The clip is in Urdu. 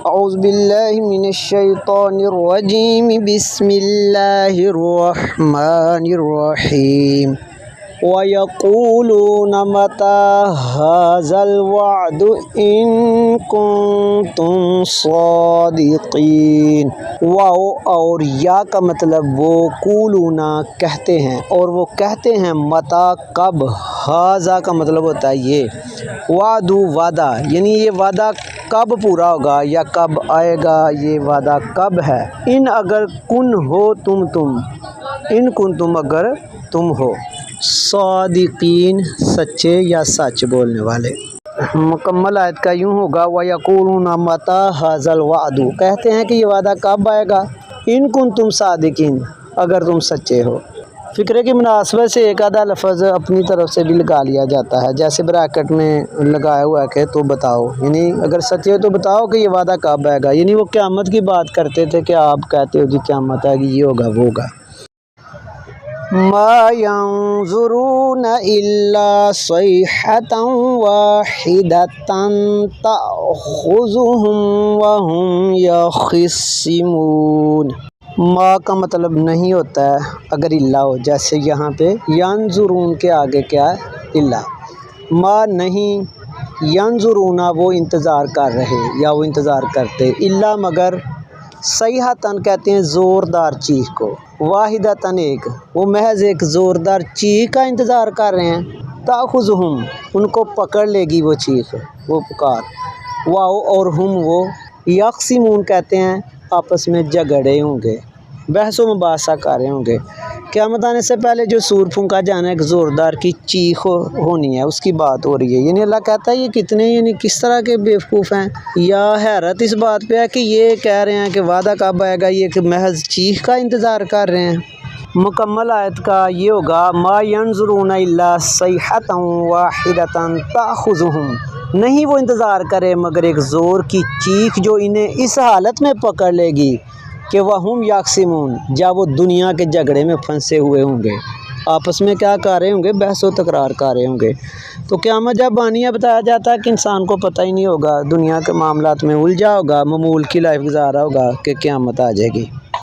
اعوذ باللہ من الشیطان الرجیم بسم اللہ الرحمن الرحیم وَيَقُولُونَ مَتَى هَذَا الْوَعْدُ إِن كُنتُمْ صَادِقِينَ۔ واو اور یا کا مطلب وہ قولونا کہتے ہیں، اور وہ کہتے ہیں متا کب، ہاذا کا مطلب ہوتا ہے یہ، وعد وعدہ، یعنی یہ وعدہ کب پورا ہوگا یا کب آئے گا، یہ وعدہ کب ہے۔ ان اگر کن ہو تم ان کن تم اگر تم ہو، صادقین سچے یا سچ بولنے والے۔ مکمل آیت کا یوں ہوگا وَيَقُولُونَ مَتَى هَذَا الْوَعْدُ، کہتے ہیں کہ یہ وعدہ کب آئے گا، ان کنتم صادقین، اگر تم سچے ہو۔ فقرے کی مناسبت سے ایک آدھا لفظ اپنی طرف سے بھی لگا لیا جاتا ہے، جیسے بریکٹ میں لگایا ہوا ہے کہ تو بتاؤ، یعنی اگر سچے ہو تو بتاؤ کہ یہ وعدہ کب آئے گا، یعنی وہ قیامت کی بات کرتے تھے کہ آپ کہتے ہو جی قیامت آئے گی، یہ ہوگا وہ ہوگا۔ ما ينظرون إلا صيحة واحدة تأخذهم وهم يخصمون۔ ما کا مطلب نہیں ہوتا ہے اگر اللہ ہو، جیسے یہاں پہ ینظرون کے آگے کیا ہے اللہ، ما نہیں، ینظرون وہ انتظار کر رہے یا وہ انتظار کرتے، اللہ مگر، صیحتاً کہتے ہیں زوردار چیخ کو، واحدتاً ایک، وہ محض ایک زوردار چیخ کا انتظار کر رہے ہیں، تاخذہم ان کو پکڑ لے گی وہ چیخ، وہ پکار، واو اور ہم وہ، یقسمون کہتے ہیں آپس میں جھگڑے ہوں گے، بحث و مباحثہ کر رہے ہوں گے۔ قیامت آنے سے پہلے جو سور پھونکا جانا ہے، ایک زوردار کی چیخ ہونی ہے، اس کی بات ہو رہی ہے، یعنی اللہ کہتا ہے یہ کتنے، یعنی کس طرح کے بیوقوف ہیں، یا حیرت اس بات پہ ہے کہ یہ کہہ رہے ہیں کہ وعدہ کب آئے گا، یہ کہ محض چیخ کا انتظار کر رہے ہیں۔ مکمل آیت کا یہ ہوگا ما ینظرون الا صیحة واحدة تأخذہم، نہیں وہ انتظار کرے مگر ایک زور کی چیخ جو انہیں اس حالت میں پکڑ لے گی کہ وہم یقسمون، جب وہ دنیا کے جھگڑے میں پھنسے ہوئے ہوں گے، آپس میں کیا کر رہے ہوں گے، بحث و تکرار کر رہے ہوں گے۔ تو قیامت جب آنی ہے، بتایا جاتا ہے کہ انسان کو پتہ ہی نہیں ہوگا، دنیا کے معاملات میں الجھا ہوگا، معمول کی لائف گزارا ہوگا کہ قیامت آ جائے گی۔